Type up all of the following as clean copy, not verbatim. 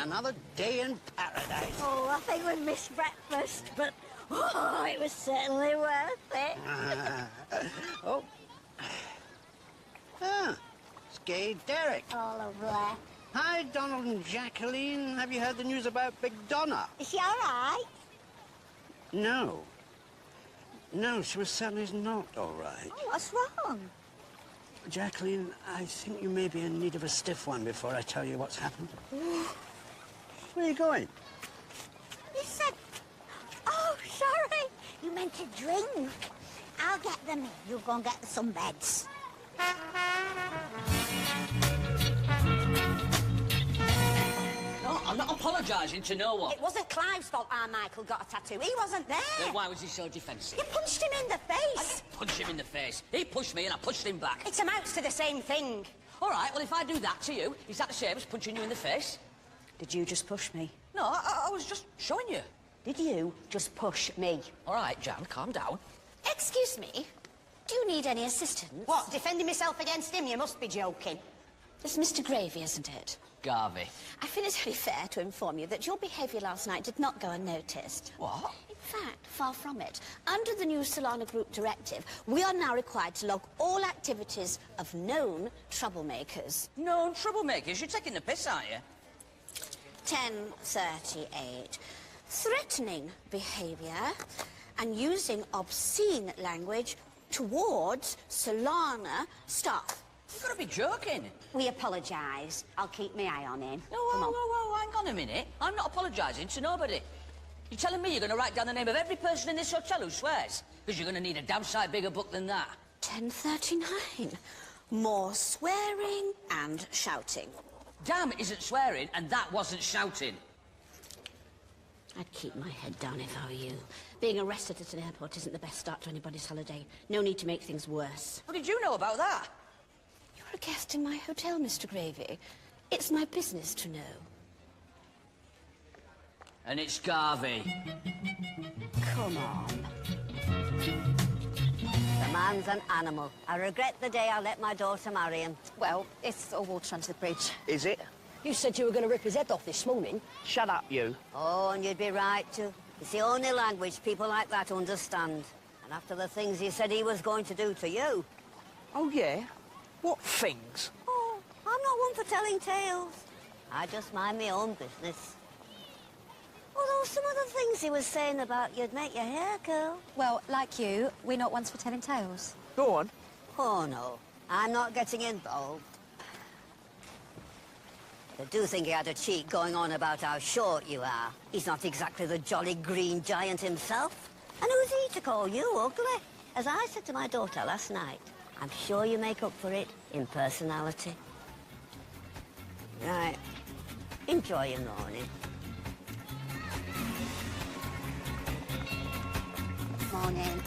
Another day in paradise. Oh, I think we missed breakfast, but oh, it was certainly worth it. Oh. Ah, it's Gay Derek. All over there. Hi, Donald and Jacqueline. Have you heard the news about Big Donna? Is she all right? No. No, she was certainly not all right. Oh, what's wrong? Jacqueline, I think you may be in need of a stiff one before I tell you what's happened. Where are you going? You said... Oh, sorry. You meant to drink. I'll get them. You go and get some beds. No, I'm not apologising to no one. It wasn't Clive's fault our Michael got a tattoo. He wasn't there. Then why was he so defensive? You punched him in the face. I didn't punch him in the face. He pushed me and I punched him back. It amounts to the same thing. All right, well, if I do that to you, is that the same as punching you in the face? Did you just push me? No, I was just showing you. Did you just push me? All right, Jan, calm down. Excuse me, do you need any assistance? What, defending myself against him? You must be joking. It's Mr. Gravy, isn't it? Garvey. I feel it's only fair to inform you that your behaviour last night did not go unnoticed. What? In fact, far from it. Under the new Solana Group directive, we are now required to log all activities of known troublemakers. Known troublemakers? You're taking the piss, aren't you? 1038. Threatening behaviour and using obscene language towards Solana staff. You've got to be joking. We apologise. I'll keep my eye on him. Whoa, hang on a minute. I'm not apologising to nobody. You're telling me you're going to write down the name of every person in this hotel who swears? Because you're going to need a damn sight bigger book than that. 1039. More swearing and shouting. Damn isn't swearing, and that wasn't shouting. I'd keep my head down if I were you. Being arrested at an airport isn't the best start to anybody's holiday. No need to make things worse. What did you know about that? You're a guest in my hotel, Mr. Gravy. It's my business to know. And it's Garvey. Come on. The man's an animal. I regret the day I let my daughter marry him. Well, it's all water under the bridge. Is it? You said you were going to rip his head off this morning. Shut up, you. Oh, and you'd be right to. It's the only language people like that understand. And after the things he said he was going to do to you. Oh, yeah? What things? Oh, I'm not one for telling tales. I just mind my own business. Although some of the things he was saying about you'd make your hair curl. Well, like you, we're not ones for telling tales. Go on. Oh, no. I'm not getting involved. I do think he had a cheat going on about how short you are. He's not exactly the jolly green giant himself. And who's he to call you ugly? As I said to my daughter last night, I'm sure you make up for it in personality. Right. Enjoy your morning. Morning.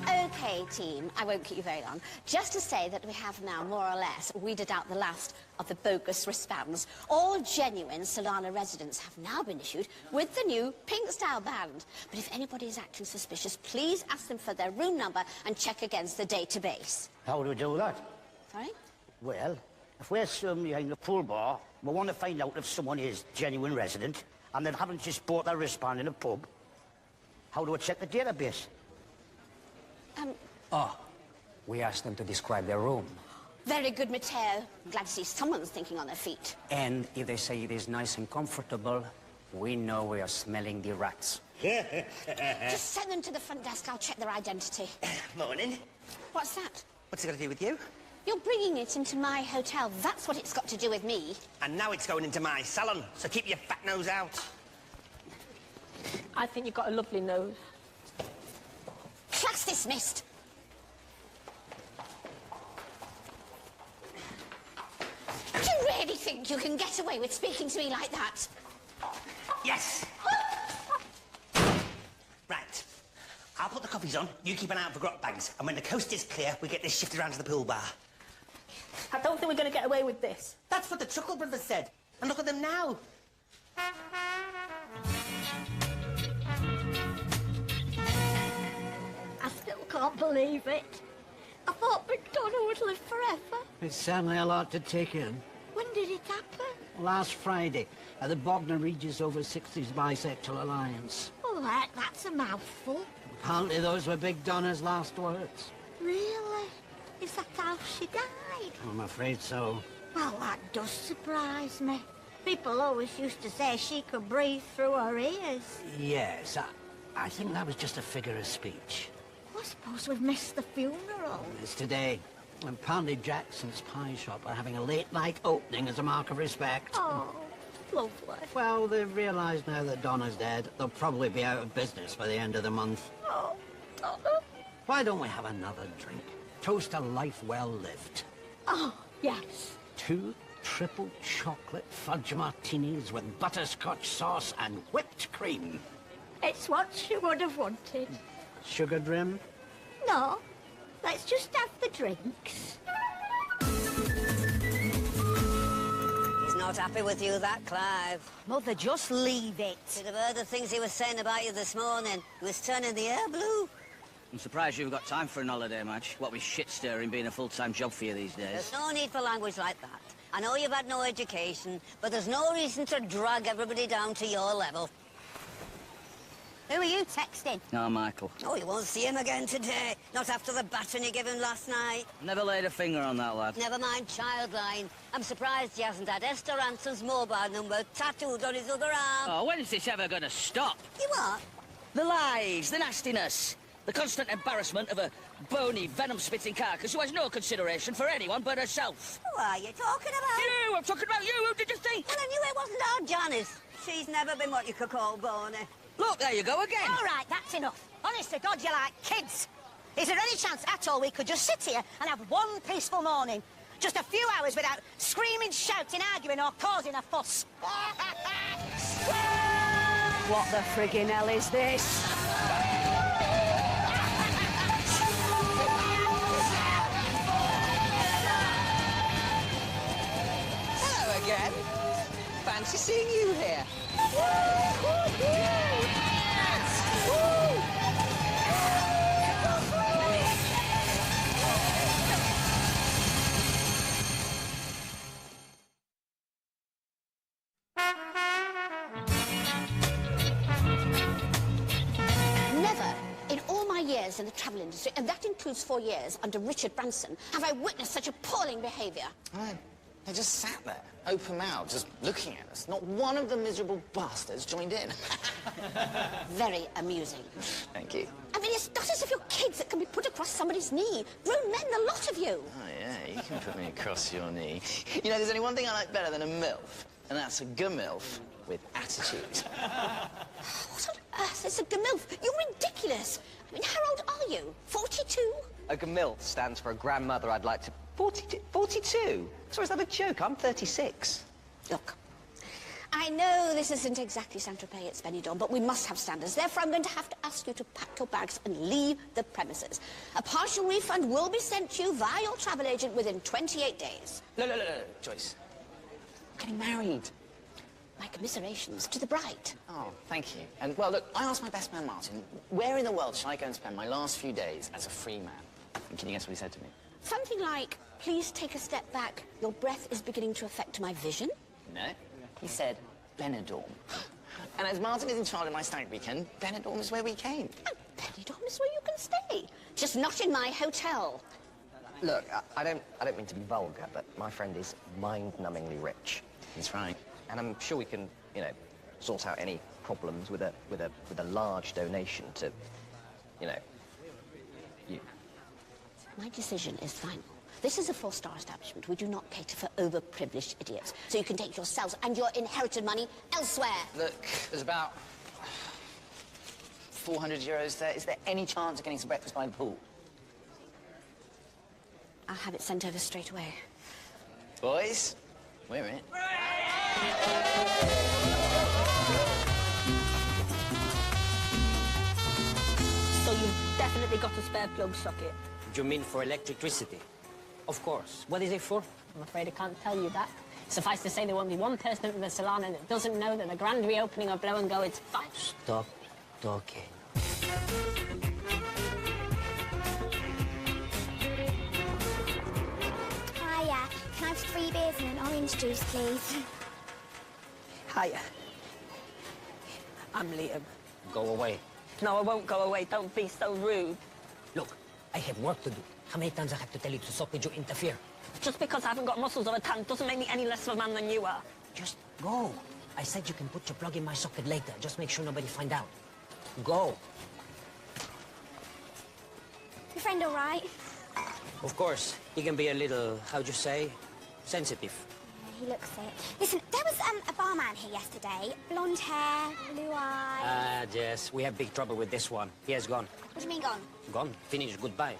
Okay, team, I won't keep you very long. Just to say that we have now, more or less, weeded out the last of the bogus wristbands. All genuine Solana residents have now been issued with the new pink-style band. But if anybody is acting suspicious, please ask them for their room number and check against the database. How do we do that? Sorry? Well, if we're swimming behind the pool bar, we want to find out if someone is genuine resident and they haven't just bought their wristband in a pub. How do we check the database? Oh, we asked them to describe their room. Very good, Matteo. Glad to see someone's thinking on their feet. And if they say it is nice and comfortable, we know we are smelling the rats. Just send them to the front desk. I'll check their identity. Morning. What's that? What's it got to do with you? You're bringing it into my hotel. That's what it's got to do with me. And now it's going into my salon, so keep your fat nose out. I think you've got a lovely nose. Class dismissed. think you can get away with speaking to me like that? Yes! Right. I'll put the coffees on, you keep an eye out for grot bags, and when the coast is clear, we get this shifted around to the pool bar. I don't think we're going to get away with this. That's what the Truckle brothers said. And look at them now. I still can't believe it. I thought McDonald would live forever. It's certainly a lot to take in. When did it happen? Last Friday, at the Bognor Regis over 60s Bisexual Alliance. Oh, that's a mouthful. Apparently those were Big Donna's last words. Really? Is that how she died? I'm afraid so. Well, that does surprise me. People always used to say she could breathe through her ears. Yes, I think that was just a figure of speech. I suppose we've missed the funeral. It's today. And apparently Jackson's Pie Shop are having a late-night opening as a mark of respect. Oh, lovely. Well, they've realised now that Donna's dead, they'll probably be out of business by the end of the month. Oh, Donna. Why don't we have another drink? Toast a life well lived. Oh, yes. 2 triple chocolate fudge martinis with butterscotch sauce and whipped cream. It's what she would have wanted. Sugar Drim? No, let's just have the drinks. He's not happy with you, that Clive. Mother, just leave it. Should have heard the things he was saying about you this morning. He was turning the air blue. I'm surprised you've got time for an holiday, Madge. What with shit-stirring being a full-time job for you these days. There's no need for language like that. I know you've had no education, but there's no reason to drag everybody down to your level. Who are you texting? No, Michael. Oh, you won't see him again today. Not after the baton you gave him last night. Never laid a finger on that lad. Never mind Childline. I'm surprised he hasn't had Esther Ransom's mobile number tattooed on his other arm. Oh, when is this ever going to stop? You what? The lies, the nastiness, the constant embarrassment of a bony, venom-spitting carcass who has no consideration for anyone but herself. Who are you talking about? You! I'm talking about you! Who did you think? Well, I knew it wasn't our Janice. She's never been what you could call bony. Look, there you go again. All right, that's enough. Honest to God, you're like kids. Is there any chance at all we could just sit here and have one peaceful morning? Just a few hours without screaming, shouting, arguing or causing a fuss. What the friggin' hell is this? Hello again. Fancy seeing you here. Never in all my years in the travel industry, and that includes 4 years under Richard Branson, have I witnessed such appalling behaviour. They just sat there, open mouthed, just looking at us. Not one of the miserable bastards joined in. Very amusing. Thank you. I mean, it's not as if you're kids that can be put across somebody's knee. Grown men, the lot of you. Oh, yeah, you can put me across your knee. You know, there's only one thing I like better than a MILF, and that's a GMILF with attitude. What on earth is a GMILF? You're ridiculous. I mean, how old are you? 42? A GMILF stands for a grandmother I'd like to... 42? Sorry, is that a joke? I'm 36. Look, I know this isn't exactly Saint-Tropez, it's Benidorm, but we must have standards. Therefore, I'm going to have to ask you to pack your bags and leave the premises. A partial refund will be sent to you via your travel agent within 28 days. No, Joyce. I'm getting married. My commiserations to the bride. Oh, thank you. And, well, look, I asked my best man, Martin, where in the world shall I go and spend my last few days as a free man? And can you guess what he said to me? Something like, please take a step back. Your breath is beginning to affect my vision. No. He said, Benidorm. And as Martin is in charge of my stag weekend, Benidorm is where we came. And Benidorm is where you can stay. Just not in my hotel. Look, I don't mean to be vulgar, but my friend is mind-numbingly rich. He's right. And I'm sure we can, you know, sort out any problems with a large donation to, you know, you. My decision is final. This is a 4-star establishment. We do not cater for overprivileged idiots. So you can take yourselves and your inherited money elsewhere. Look, there's about 400 euros there. Is there any chance of getting some breakfast by the pool? I'll have it sent over straight away. Boys, We're in. So you've definitely got a spare plug socket? You mean for electricity? Of course. What is it for? I'm afraid I can't tell you that. Suffice to say, there won't be one person in the salon and that doesn't know that the grand reopening of Blow and Go is fun. Stop talking. Hiya. Can I have 3 beers and an orange juice, please? Hiya. I'm Liam. Go away. No, I won't go away. Don't be so rude. Look, I have work to do. How many times I have to tell you to stop when you interfere? Just because I haven't got muscles or a tan doesn't make me any less of a man than you are. Just go. I said you can put your plug in my socket later. Just make sure nobody find out. Go. Your friend all right? Of course. He can be a little, how'd you say, sensitive. He looks it. Listen, there was a barman here yesterday. Blonde hair, blue eyes. Ah, yes. We have big trouble with this one. He has gone. What do you mean gone? Gone. Finished. Goodbye.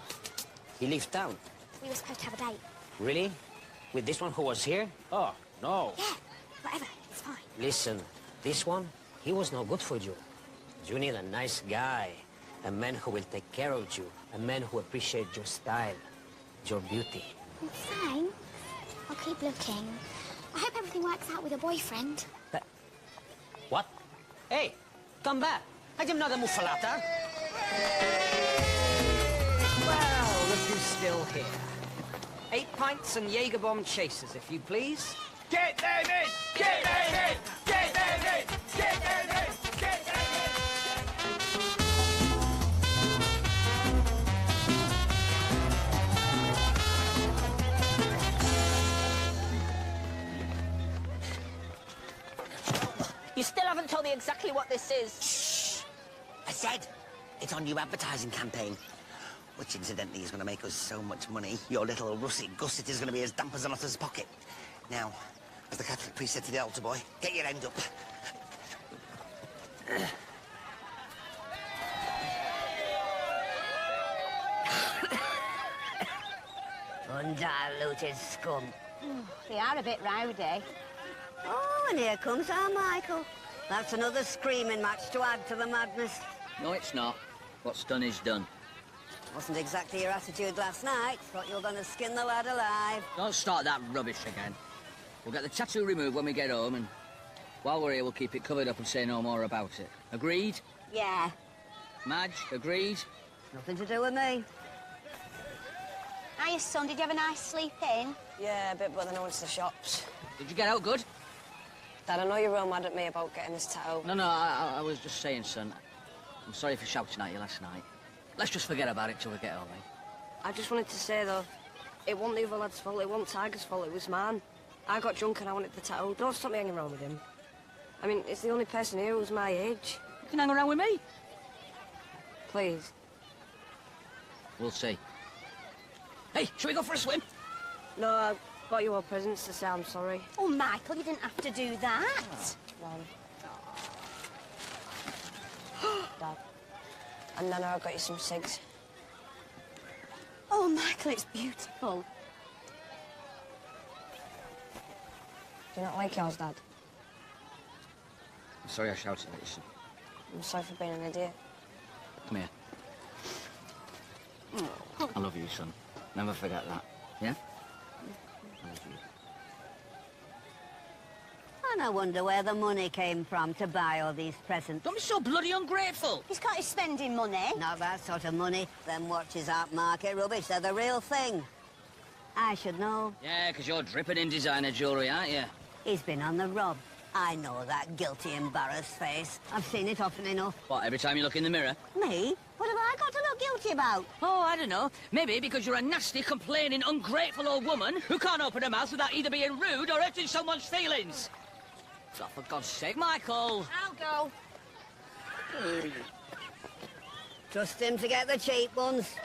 He leaves town. We were supposed to have a date. Really? With this one who was here? Oh, no. Yeah, whatever. It's fine. Listen, this one, he was no good for you. You need a nice guy. A man who will take care of you. A man who appreciates your style, your beauty. Fine. I'll keep looking. I hope everything works out with your boyfriend. But... What? Hey, come back. I am not a muffalata. Well, look who's still here. 8 pints and Jaeger bomb chasers, if you please. Get them in! Get them in! Get them in! Get them in! Get them in! You still haven't told me exactly what this is. Shh! I said it's our new advertising campaign, which incidentally is going to make us so much money. Your little russet gusset is going to be as damp as an otter's pocket. Now, as the Catholic priest said to the altar boy, get your end up. Undiluted scum. They are a bit rowdy. Oh, and here comes our Michael. That's another screaming match to add to the madness. No, it's not. What's done is done. Wasn't exactly your attitude last night. Thought you were going to skin the lad alive. Don't start that rubbish again. We'll get the tattoo removed when we get home, and while we're here, we'll keep it covered up and say no more about it. Agreed? Yeah. Madge, agreed? Nothing to do with me. Hiya, son. Did you have a nice sleep in? Yeah, a bit, but then I went to the shops. Did you get out good? Dad, I know you're real mad at me about getting this tattoo. No, I was just saying, son. I'm sorry for shouting at you last night. Let's just forget about it till we get home, eh? I just wanted to say, though, it wasn't the other lad's fault, it wasn't Tiger's fault, it was mine. I got drunk and I wanted the tattoo. Don't stop me hanging around with him. I mean, it's the only person here who's my age. You can hang around with me. Please. We'll see. Hey, shall we go for a swim? No, I got you all presents to say I'm sorry. Oh, Michael, you didn't have to do that. Dad. And then I got you some cigs. Oh, Michael, it's beautiful. Do you not like yours, Dad? I'm sorry I shouted at you, son. I'm sorry for being an idiot. Come here. I love you, son. Never forget that. Yeah? I love you. And I wonder where the money came from to buy all these presents. Don't be so bloody ungrateful. He's got his spending money. Not that sort of money. Them watches aren't market rubbish. They're the real thing. I should know. Yeah, 'cause you're dripping in designer jewellery, aren't you? He's been on the rub. I know that guilty, embarrassed face. I've seen it often enough. What, every time you look in the mirror? Me? What have I got to look guilty about? Oh, I don't know. Maybe because you're a nasty, complaining, ungrateful old woman who can't open her mouth without either being rude or hurting someone's feelings. Oh, for God's sake, Michael. I'll go. Trust him to get the cheap ones.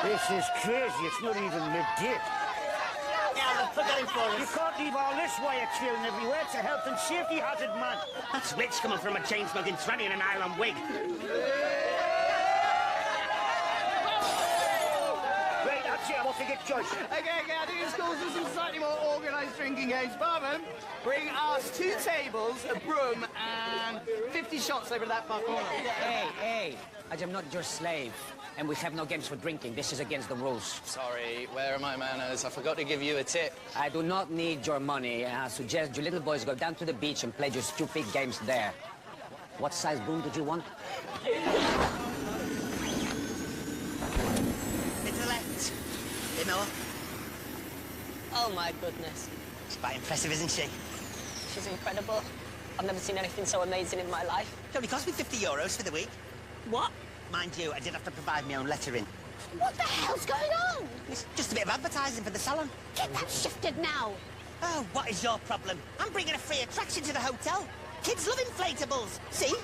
This is crazy. It's not even midday. Yeah, put that in for us. You can't leave all this wire trailing everywhere. It's a health and safety hazard, man. That's rich coming from a chain-smoking tranny in a nylon wig. Right, that's it. I'm off to get Joyce. Okay, I think it's calls for some slightly more organised drinking games. Barman, bring us 2 tables, a broom, and 50 shots over that far corner. Hey, I am not your slave, and we have no games for drinking. This is against the rules. Sorry, where are my manners? I forgot to give you a tip. I do not need your money. I suggest you little boys go down to the beach and play your stupid games there. What size broom did you want? To the left. Bit more. Oh, my goodness. She's quite impressive, isn't she? She's incredible. I've never seen anything so amazing in my life. It only cost me €50 for the week. What? Mind you, I did have to provide my own lettering. What the hell's going on? It's just a bit of advertising for the salon. Get that shifted now. Oh, what is your problem? I'm bringing a free attraction to the hotel. Kids love inflatables. See?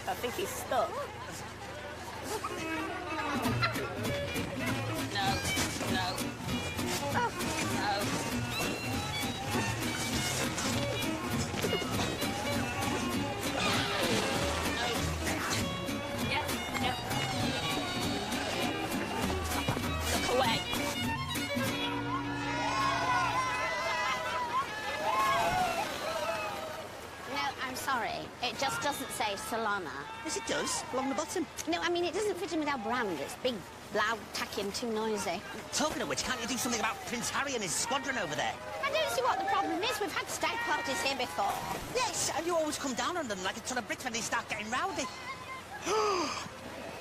I think he's stuck. No. Look away. No, I'm sorry. It just doesn't say Solana. Yes, it does. Along the bottom. No, I mean, it doesn't fit in with our brand. It's big, loud, tacky and too noisy. Talking of which, can't you do something about Prince Harry and his squadron over there? I don't see what the problem is. We've had stag parties here before. Yes, and you always come down on them like a ton of Brits when they start getting rowdy.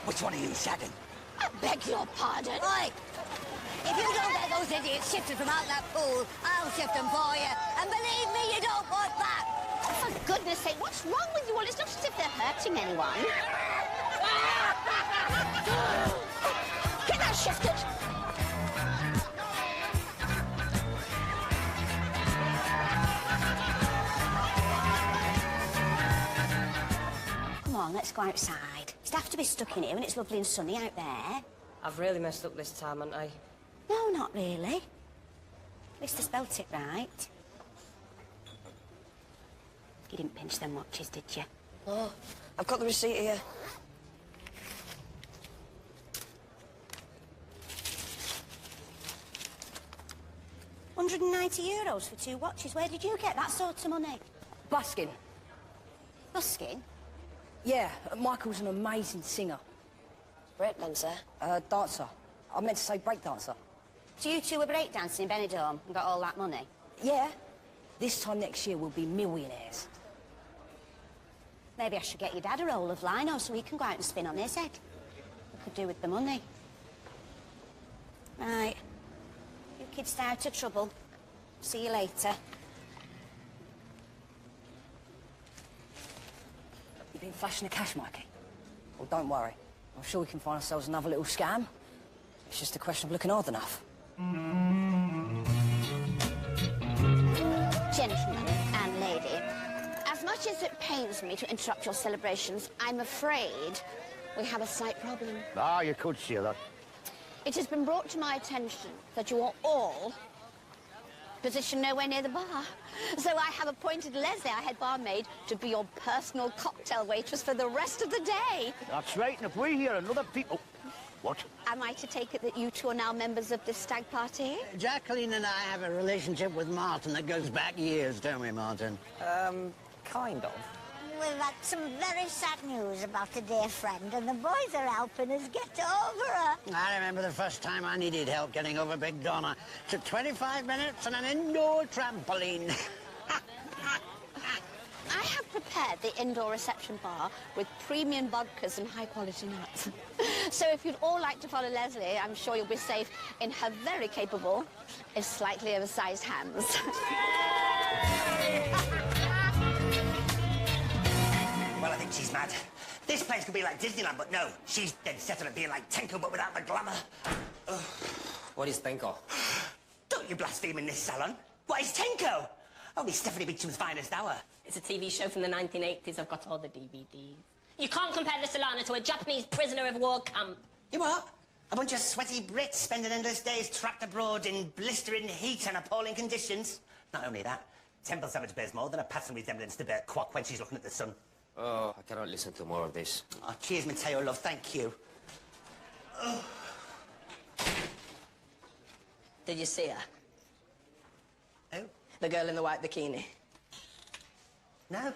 Which one are you shagging? I beg your pardon. Oi! If you don't get those idiots shifted from out that pool, I'll shift them for you. And believe me, you don't want that. For goodness sake, what's wrong with you all? It's not as if they're hurting anyone. Get that shifted. Come on, let's go outside. It's have to be stuck in here when it's lovely and sunny out there. I've really messed up this time, haven't I? No, not really. At least I spelt it right. You didn't pinch them watches, did you? Oh, I've got the receipt here. €190 for 2 watches. Where did you get that sort of money? Busking. Busking? Yeah, Michael's an amazing singer. Breakman, sir? Dancer. I meant to say break dancer. So you two were breakdancing in Benidorm and got all that money? Yeah. This time next year we'll be millionaires. Maybe I should get your dad a roll of lino so he can go out and spin on his head. What could do with the money. Right. You kids stay out of trouble. See you later. You been flashing the cash, Mikey? Well, don't worry. I'm sure we can find ourselves another little scam. It's just a question of looking hard enough. Gentlemen and lady, as much as it pains me to interrupt your celebrations, I'm afraid we have a slight problem. Ah, you could see that. It has been brought to my attention that you are all positioned nowhere near the bar. So I have appointed Leslie, our head barmaid, to be your personal cocktail waitress for the rest of the day. That's right, and if we hear another people... What? Am I to take it that you two are now members of this stag party? Jacqueline and I have a relationship with Martin that goes back years, don't we, Martin? Kind of. We've had some very sad news about a dear friend, and the boys are helping us get over her. I remember the first time I needed help getting over Big Donna. Took 25 minutes and an indoor trampoline. I have prepared the indoor reception bar with premium vodkas and high-quality nuts. So if you'd all like to follow Leslie, I'm sure you'll be safe in her very capable, if slightly oversized hands. Well, I think she's mad. This place could be like Disneyland, but no. She's dead set on it being like Tenko, but without the glamour. Ugh. What is Tenko? Don't you blaspheme in this salon. What is Tenko? Only Stephanie Beecham's finest hour. It's a TV show from the 1980s. I've got all the DVDs. You can't compare the Solana to a Japanese prisoner of war camp. You what? A bunch of sweaty Brits spending endless days trapped abroad in blistering heat and appalling conditions. Not only that, Temple Savage bears more than a passing resemblance to Bert Kwok when she's looking at the sun. Oh, I cannot listen to more of this. Oh, cheers, Mateo, love, thank you. Oh. Did you see her? Who? The girl in the white bikini. No.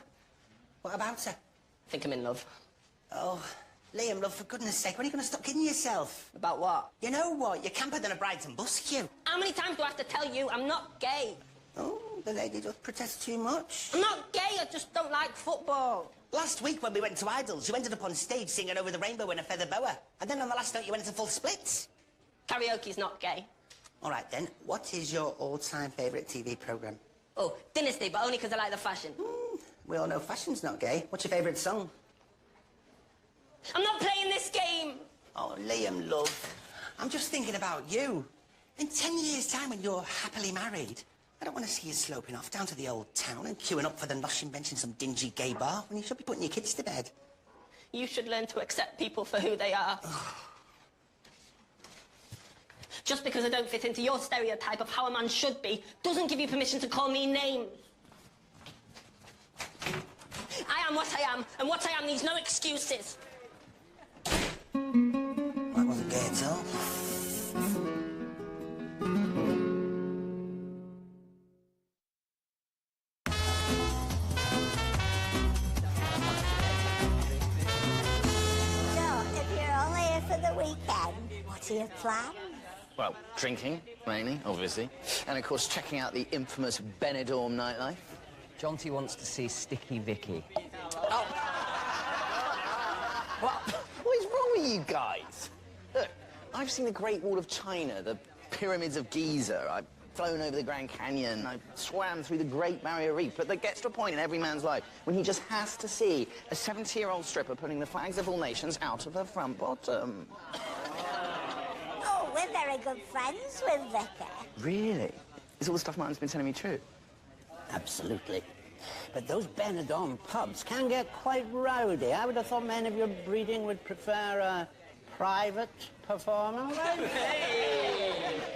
What about her? I think I'm in love. Oh, Liam, love, for goodness sake, when are you going to stop kidding yourself? About what? You know what? You're camper than a bride's and busk you. How many times do I have to tell you I'm not gay? Oh, the lady does protest too much. I'm not gay, I just don't like football. Last week when we went to Idols, you ended up on stage singing Over the Rainbow in a feather boa. And then on the last note you went into full splits. Karaoke's not gay. All right, then. What is your all-time favourite TV programme? Oh, Dynasty, but only because I like the fashion. We all know fashion's not gay. What's your favourite song? I'm not playing this game! Oh, Liam, love. I'm just thinking about you. In 10 years' time when you're happily married, I don't want to see you sloping off down to the old town and queuing up for the noshing bench in some dingy gay bar when you should be putting your kids to bed. You should learn to accept people for who they are. Just because I don't fit into your stereotype of how a man should be doesn't give you permission to call me names. I am what I am, and what I am needs no excuses. That wasn't gay at all. So, if you're only here for the weekend, what are your plans? Well, drinking, mainly, obviously. And, of course, checking out the infamous Benidorm nightlife. Jonty wants to see Sticky Vicky. Oh. What is wrong with you guys? Look, I've seen the Great Wall of China, the pyramids of Giza. I've flown over the Grand Canyon. I've swam through the Great Barrier Reef. But there gets to a point in every man's life when he just has to see a 70-year-old stripper putting the flags of all nations out of her front bottom. Oh, we're very good friends with Vicky. Really? Is all the stuff Martin's been telling me true? Absolutely. But those Benidorm pubs can get quite rowdy. I would have thought men of your breeding would prefer a private performance.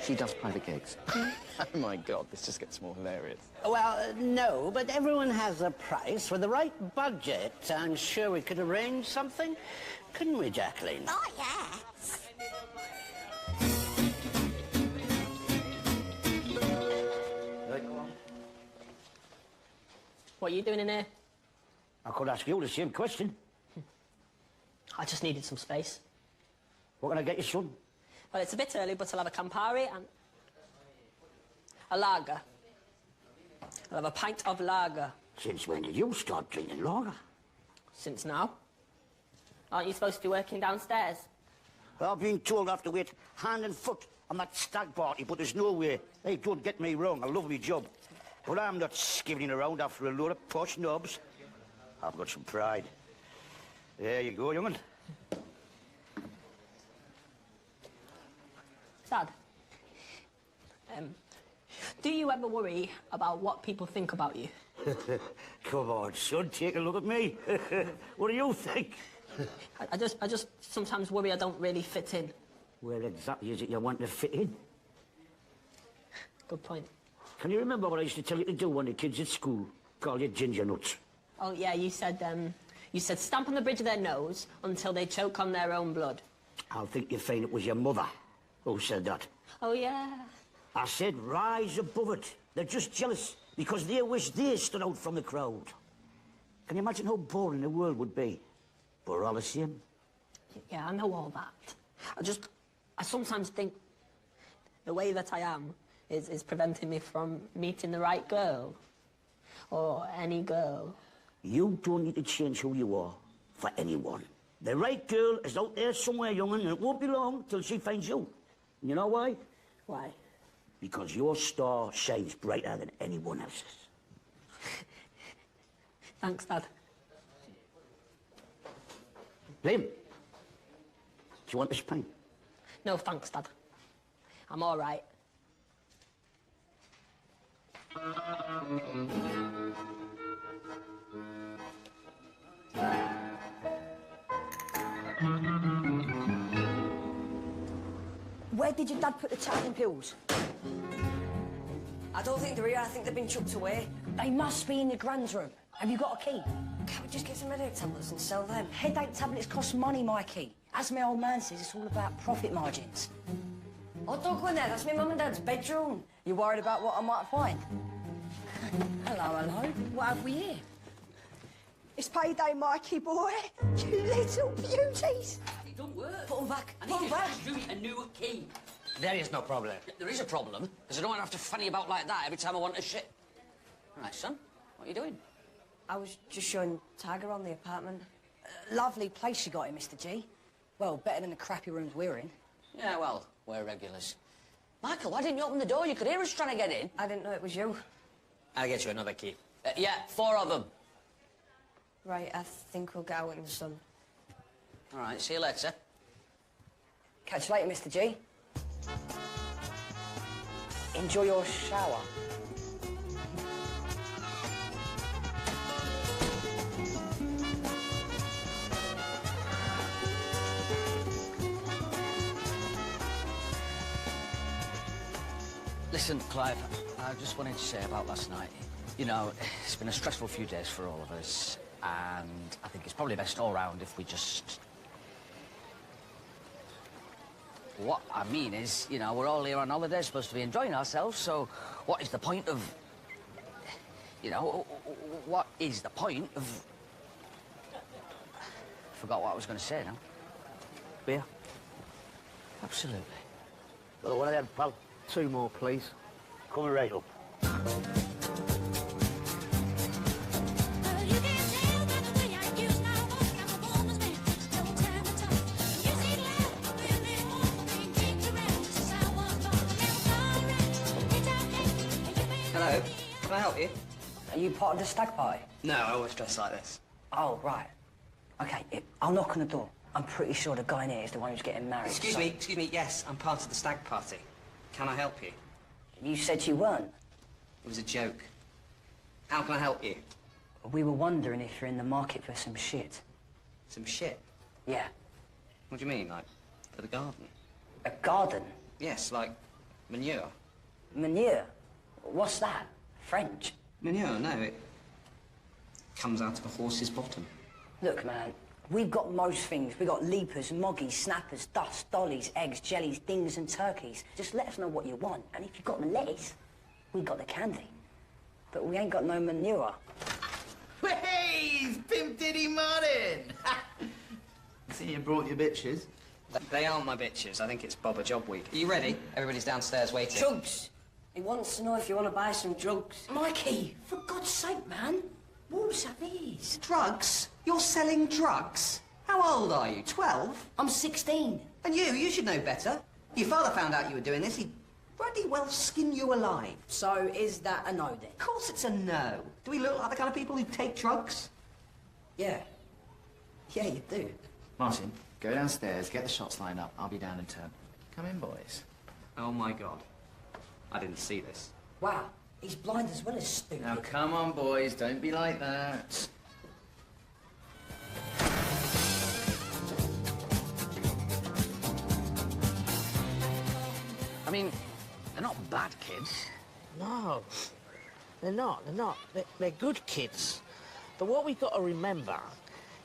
She does private gigs. Oh, my God, this just gets more hilarious. Well, no, but everyone has a price. With the right budget, I'm sure we could arrange something. Couldn't we, Jacqueline? Oh, yes. What are you doing in here? I could ask you the same question. I just needed some space. What can I get you, son? Well, it's a bit early, but I'll have a Campari and a lager. I'll have a pint of lager. Since when did you start drinking lager? Since now. Aren't you supposed to be working downstairs? I've been told I have to wait hand and foot on that stag party, but there's no way. Hey, don't get me wrong, I love my job. But I'm not skimming around after a load of posh knobs. I've got some pride. There you go, young'un. Dad, do you ever worry about what people think about you? Come on, son, take a look at me. What do you think? I just sometimes worry I don't really fit in. Where exactly is it you want to fit in? Good point. Can you remember what I used to tell you to do when the kids at school called you ginger nuts? Oh, yeah, you said stamp on the bridge of their nose until they choke on their own blood. I think you find it was your mother who said that. Oh, yeah. I said rise above it. They're just jealous because they wish they stood out from the crowd. Can you imagine how boring the world would be? But we're all the same. Yeah, I know all that. I sometimes think the way that I am is preventing me from meeting the right girl. Or any girl. You don't need to change who you are for anyone. The right girl is out there somewhere, young'un, and it won't be long till she finds you. And you know why? Why? Because your star shines brighter than anyone else's. Thanks, Dad. Liam, do you want this pint? No, thanks, Dad. I'm all right. did your dad put the tired pills? I don't think they're here. I think they've been chucked away. They must be in your grand's room. Have you got a key? Can't we just get some headache tablets and sell them? Headache tablets cost money, Mikey. As my old man says, it's all about profit margins. Oh, don't go in there. That's my mum and dad's bedroom. You worried about what I might find? Hello, hello. What have we here? It's payday, Mikey boy. You little beauties. It don't work. Put them back. I need to distribute a new key. There is no problem. There is a problem, because I don't want to have to fanny about like that every time I want a shit. All right, son, what are you doing? I was just showing Tiger on the apartment. Lovely place you got here, Mr. G. Well, better than the crappy rooms we're in. Yeah, well, we're regulars. Michael, why didn't you open the door? You could hear us trying to get in. I didn't know it was you. I'll get you another key. Yeah, 4 of them. Right, I think we'll get out in the sun. All right, see you later. Catch you later, Mr. G. Enjoy your shower. Listen, Clive, I just wanted to say about last night. You know, it's been a stressful few days for all of us, and I think it's probably best all round if we just... What I mean is, you know, we're all here on holiday, supposed to be enjoying ourselves, so what is the point of... You know, what is the point of... Forgot what I was going to say now. Beer? Absolutely. Well, what I had, pal? 2 more, please. Coming right up. Hello, can I help you? Are you part of the stag party? No, I always dress like this. Oh, right. OK, I'll knock on the door. I'm pretty sure the guy in here is the one who's getting married. Excuse me, yes, I'm part of the stag party. Can I help you? You said you weren't. It was a joke. How can I help you? We were wondering if you're in the market for some shit. Some shit? Yeah. What do you mean, like, for the garden? A garden? Yes, like manure. Manure? What's that? French? Manure, no, it comes out of a horse's bottom. Look, man, we've got most things. We've got leapers, moggies, snappers, dust, dollies, eggs, jellies, dings and turkeys. Just let us know what you want. And if you've got the lettuce, we got the candy. But we ain't got no manure. Hey, Pimp Diddy Martin! See, you brought your bitches. They aren't my bitches. I think it's Bob a Job Week. Are you ready? Everybody's downstairs waiting. Drugs! He wants to know if you want to buy some drugs. Mikey, for God's sake, man. Wolves have ears. Drugs? You're selling drugs? How old are you, 12? I'm 16. And you should know better. Your father found out you were doing this, he'd bloody well skin you alive. So is that a no, then? Of course it's a no. Do we look like the kind of people who take drugs? Yeah. Yeah, you do. Martin, go downstairs, get the shots lined up. I'll be down in turn. Come in, boys. Oh, my God. I didn't see this. Wow, he's blind as well as stupid. Now, come on, boys, don't be like that. I mean, they're not bad kids. No, they're not. They're good kids. But what we've got to remember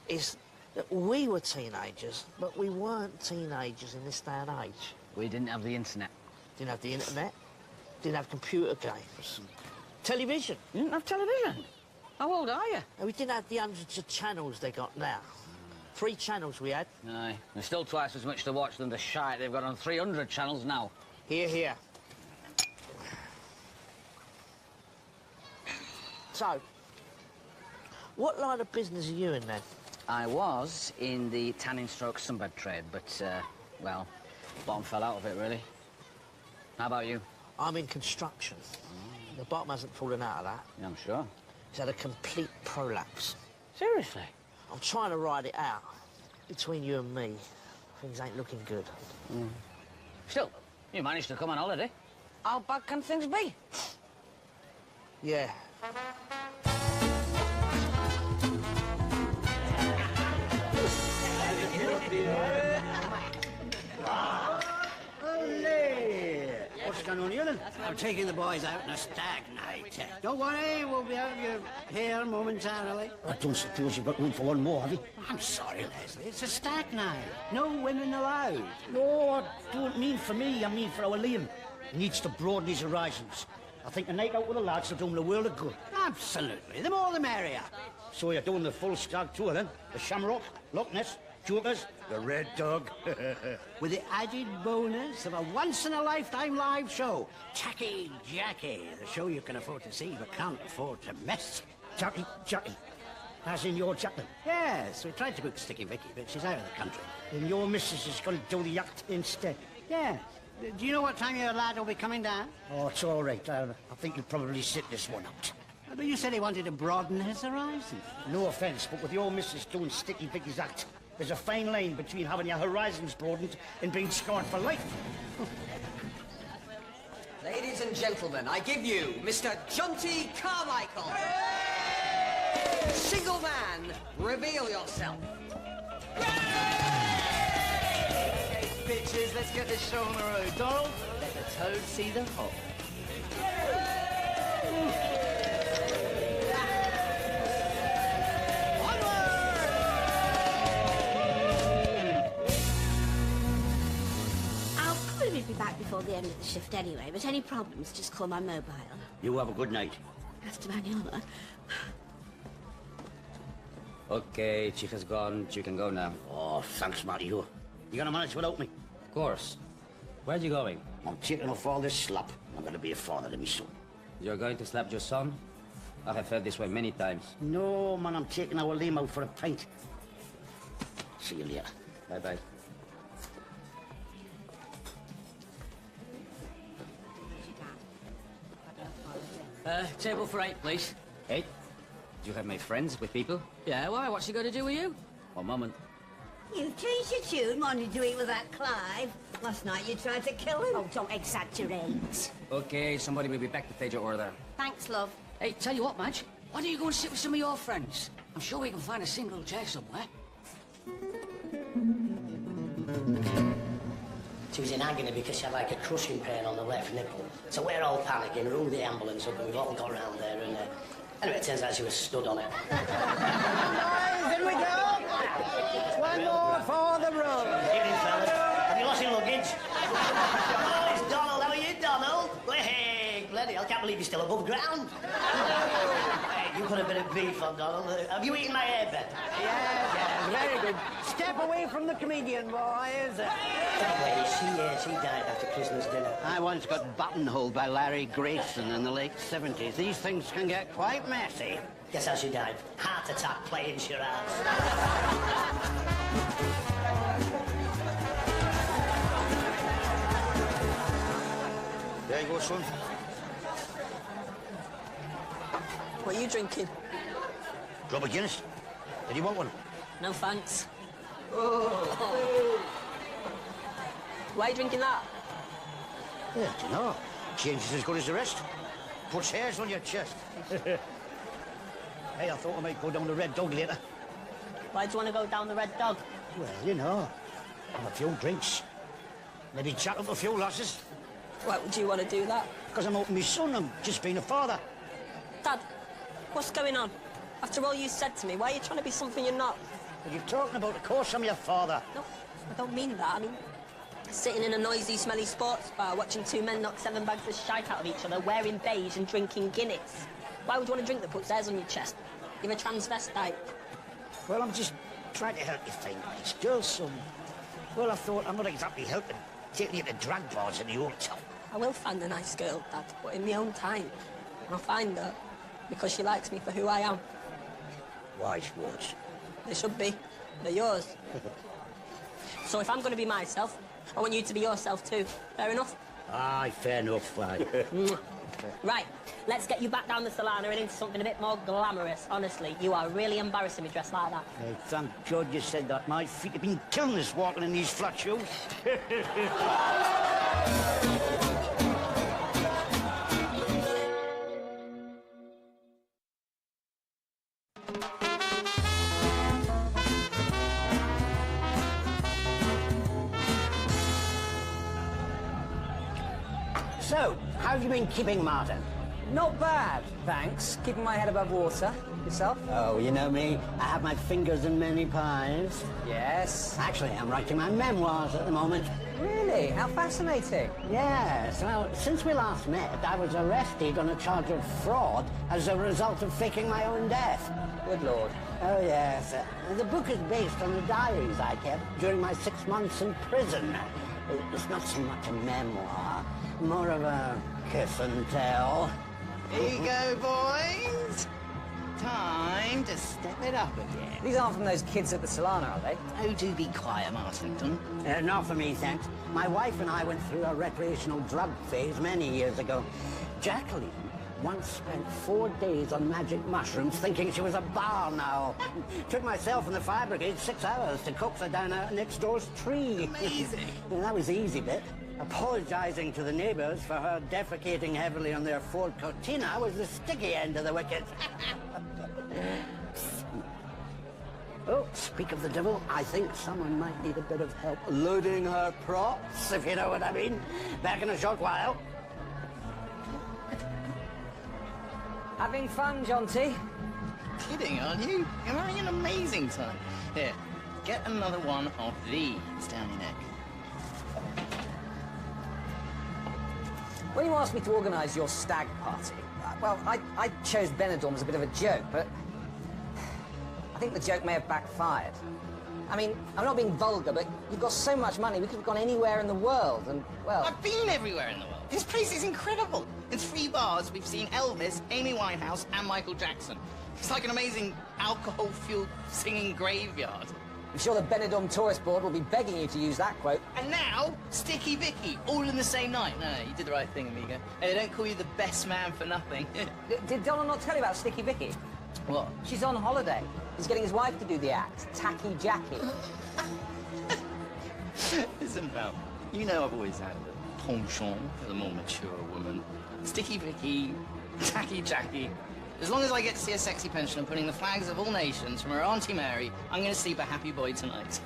is that we were teenagers, but we weren't teenagers in this day and age. We didn't have the internet. Didn't have the internet. Didn't have computer games. Television. You didn't have television? How old are you? And we didn't have the hundreds of channels they got now. 3 channels we had. Aye. There's still twice as much to watch than the shite they've got on 300 channels now. Here, here. So, what line of business are you in, then? I was in the tanning stroke sunbed trade, but, well, bottom fell out of it, really. How about you? I'm in construction. The bottom hasn't fallen out of that. Yeah, I'm sure. It's had a complete prolapse. Seriously? I'm trying to ride it out. Between you and me, things ain't looking good. Still, you managed to come on holiday. How bad can things be? Yeah. Ole! afternoon here, then? I'm taking the boys out on a stag night. Don't worry, we'll be out of your hair momentarily. I don't suppose you've got room for one more, have you? I'm sorry, Leslie. It's a stag night. No women allowed. No, I don't mean for me. I mean for our Liam. He needs to broaden his horizons. I think a night out with the lads will do him the world of good. Absolutely. The more the merrier. So you're doing the full stag tour, then? The Shamrock, Loch Ness, Jokers, the Red Dog. With the added bonus of a once-in-a-lifetime live show. Jackie, the show you can afford to see but can't afford to miss. Jackie. As in your Jacqueline? Yes, we tried to book Sticky Vicky, but she's out of the country. And your missus is going to do the act instead? Yes. Do you know what time your lad will be coming down? Oh, it's all right. I think you'll probably sit this one out. But you said he wanted to broaden his horizon. No offence, but with your missus doing Sticky Vicky's act, there's a fine line between having your horizons broadened and being scarred for life. Ladies and gentlemen, I give you Mr. Jonty Carmichael. Single man, reveal yourself. Okay, bitches, let's get this show on the road. Donald, let the toad see the hole. Be back before the end of the shift anyway, but any problems, just call my mobile. You have a good night. That's to my honour. Okay, Chief is gone. You can go now. Oh, thanks, Matty. You gonna manage without me? Of course. Where are you going? I'm taking off all this slap. I'm gonna be a father to me son. You're going to slap your son? I have felt this way many times. No, man, I'm taking our Liam out for a pint. See you later. Bye-bye. Table for 8, please. 8? Do you have made friends with people? Yeah, why? What's she got to do with you? One moment. You've changed your tune, wanted to eat with that Clive. Last night you tried to kill him. Oh, don't exaggerate. Okay, somebody will be back to take your order. Thanks, love. Hey, tell you what, Madge. Why don't you go and sit with some of your friends? I'm sure we can find a single chair somewhere. She was in agony because she had like a crushing pain on the left nipple. So we're all panicking, rung the ambulance up, and we've all got round there, and anyway, it turns out she was stood on it. Guys, in we go! One more for the road. Evening, fellas. Have you lost your luggage? Oh, it's Donald. How are you, Donald? Hey, bloody hell, I can't believe you're still above ground. Hey, you put a bit of beef on, Donald. Have you eaten my hairbed? Yes, very good. Step away from the comedian, boys. Anyway, she died after Christmas dinner. I once got buttonholed by Larry Grayson in the late 70s. These things can get quite messy. Guess how she died? Heart attack playing charades. There you go, son. What are you drinking? Grub a Guinness. Did you want one? No thanks. Why are you drinking that? Yeah, do you know? Change is as good as the rest. Puts hairs on your chest. Hey, I thought I might go down the Red Dog later. Why do you want to go down the Red Dog? Well, you know, have a few drinks. Maybe chat up a few lasses. Why would you want to do that? Because I'm out with my son. I'm just being a father. Dad, what's going on? After all you said to me, why are you trying to be something you're not? What are you talking about? Of course I'm your father. No, I don't mean that. I mean, sitting in a noisy, smelly sports bar, watching two men knock 7 bags of shite out of each other, wearing beige and drinking Guinness. Why would you want a drink that puts hairs on your chest? You're a transvestite. Well, I'm just trying to help you find a nice girl, son. Well, I thought I'm not exactly helping. Taking you to drag bars in the old town. I will find a nice girl, Dad, but in my own time. I'll find her because she likes me for who I am. Wise words. They should be. They're yours. So if I'm going to be myself, I want you to be yourself too. Fair enough? Aye, fair enough, aye. Right, let's get you back down the Solana and into something a bit more glamorous. Honestly, you are really embarrassing me dressed like that. Hey, thank God you said that. My feet have been killing us walking in these flat shoes. So, how have you been keeping, Martin? Not bad, thanks. Keeping my head above water. Yourself? Oh, you know me. I have my fingers in many pies. Yes. Actually, I'm writing my memoirs at the moment. Really? How fascinating. Yes. Well, since we last met, I was arrested on a charge of fraud as a result of faking my own death. Good Lord. Oh, yes. The book is based on the diaries I kept during my 6 months in prison. It's not so much a memoir, more of a kiss and tell. Here you go, boys. Time to step it up again. These aren't from those kids at the salon, are they? Oh, do be quiet, Martington. Not for me, thanks. My wife and I went through a recreational drug phase many years ago. Jacqueline once spent 4 days on magic mushrooms thinking she was a barn owl. Took myself and the fire brigade 6 hours to coax her down next door's tree. Amazing. Well, that was the easy bit. Apologizing to the neighbors for her defecating heavily on their Ford Cortina was the sticky end of the wicket. Oh, speak of the devil, I think someone might need a bit of help loading her props, if you know what I mean. Back in a short while. Having fun, Jonty? Kidding, aren't you? You're having an amazing time. Here, get another one of these down your neck. When you asked me to organise your stag party, well, I chose Benidorm as a bit of a joke, but I think the joke may have backfired. I mean, I'm not being vulgar, but you've got so much money, we could have gone anywhere in the world, and, well... I've been everywhere in the world. This place is incredible. In 3 bars, we've seen Elvis, Amy Winehouse, and Michael Jackson. It's like an amazing alcohol-fueled singing graveyard. I'm sure the Benidorm Tourist Board will be begging you to use that quote. And now, Sticky Vicky, all in the same night. No, you did the right thing, amigo. Hey, they don't call you the best man for nothing. Did Donald not tell you about Sticky Vicky? What? She's on holiday. He's getting his wife to do the act, Tacky Jackie. Listen, pal, you know I've always had a penchant for the more mature woman. Sticky Vicky, Tacky Jackie. As long as I get to see a sexy pensioner putting the flags of all nations from her Auntie Mary, I'm going to sleep a happy boy tonight.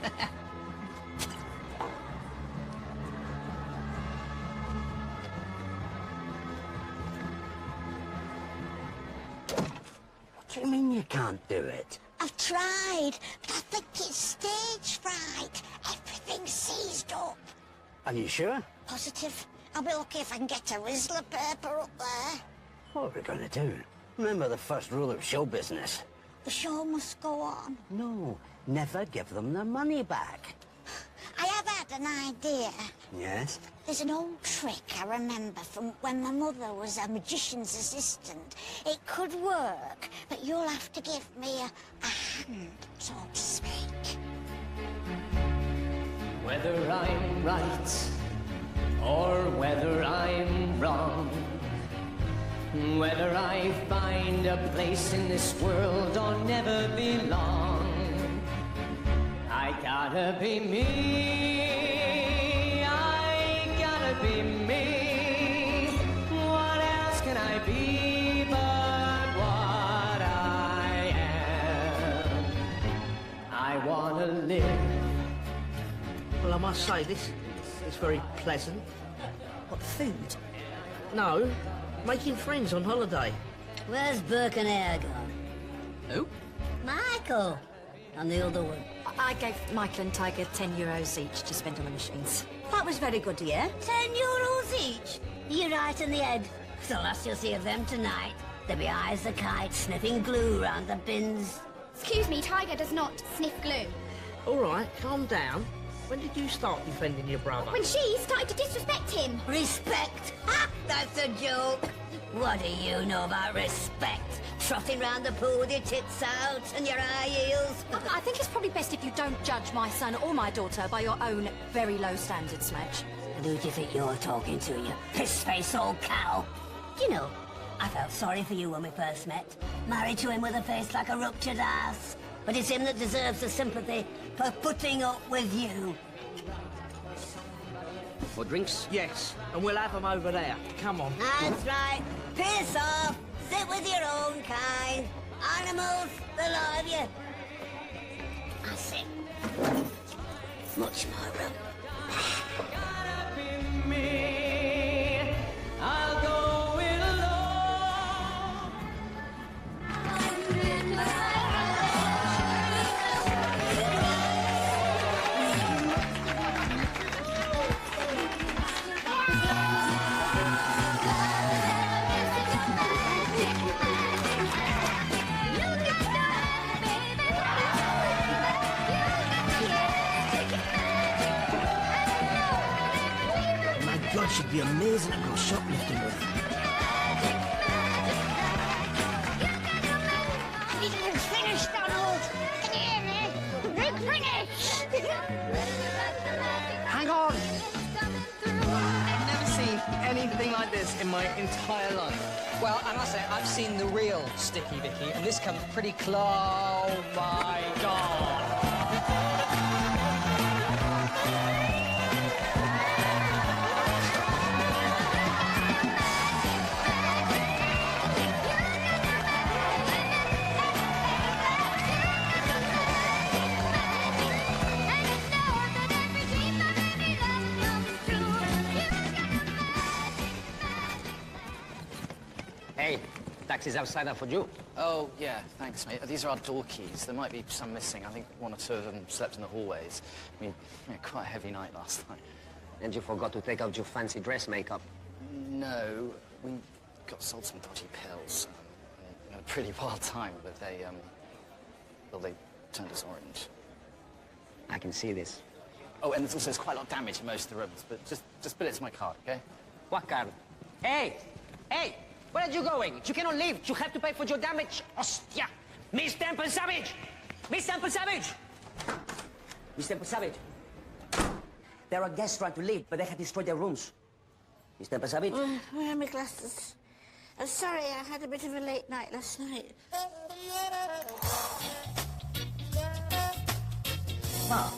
What do you mean you can't do it? I've tried, but I think it's stage fright. Everything's seized up. Are you sure? Positive. I'll be lucky if I can get a Rizzler paper up there. What are we going to do? Remember the first rule of show business. The show must go on. No, never give them their money back. I have had an idea. Yes? There's an old trick I remember from when my mother was a magician's assistant. It could work, but you'll have to give me a hand, so to speak. Whether I'm right or whether I'm wrong, whether I find a place in this world or never belong, I gotta be me, I gotta be me. What else can I be but what I am? I wanna live. Well, I must say, this is very pleasant. What, food? No, making friends on holiday. Where's Burke and Hare gone? Who? Michael. And the other one. I gave Michael and Tiger €10 each to spend on the machines. That was very good, dear. €10 each? You're right in the head. The last you'll see of them tonight, they'll be high as a kite, sniffing glue round the bins. Excuse me, Tiger does not sniff glue. All right, calm down. When did you start defending your brother? When she started to disrespect him. Respect? Ha! That's a joke. What do you know about respect? Trotting round the pool with your tits out and your high heels? I think it's probably best if you don't judge my son or my daughter by your own very low standards, Madge. And who do you think you're talking to, you piss-face old cow? You know, I felt sorry for you when we first met. Married to him with a face like a ruptured ass. But it's him that deserves the sympathy for putting up with you. More drinks? Yes, and we'll have them over there. Come on. That's right. Piss off. Sit with your own kind. Animals, the lot of you. That's it. Much more room. Me, I She'd be amazing to go shoplifting with. It's finished, Donald. Can you hear me? It's finished. Hang on. I've never seen anything like this in my entire life. Well, I must say, I've seen the real Sticky Vicky, and this comes pretty close. Oh, my God. Hey, taxi's outside for you. Oh, yeah, thanks, mate. These are our door keys. There might be some missing. I think one or two of them slept in the hallways. I mean, yeah, quite a heavy night last night. And you forgot to take out your fancy dress makeup. No, we got sold some dodgy pills. We had a pretty wild time, but they, well, they turned us orange. I can see this. Oh, and there's quite a lot of damage in most of the rooms, but just bill it to my card, okay? What card? Hey! Hey! Where are you going? You cannot leave. You have to pay for your damage. Hostia! Miss Temple Savage! Miss Temple Savage! Miss Temple Savage. There are guests trying to leave, but they have destroyed their rooms. Miss Temple Savage? Where are my glasses? I'm sorry, I had a bit of a late night last night. Mark,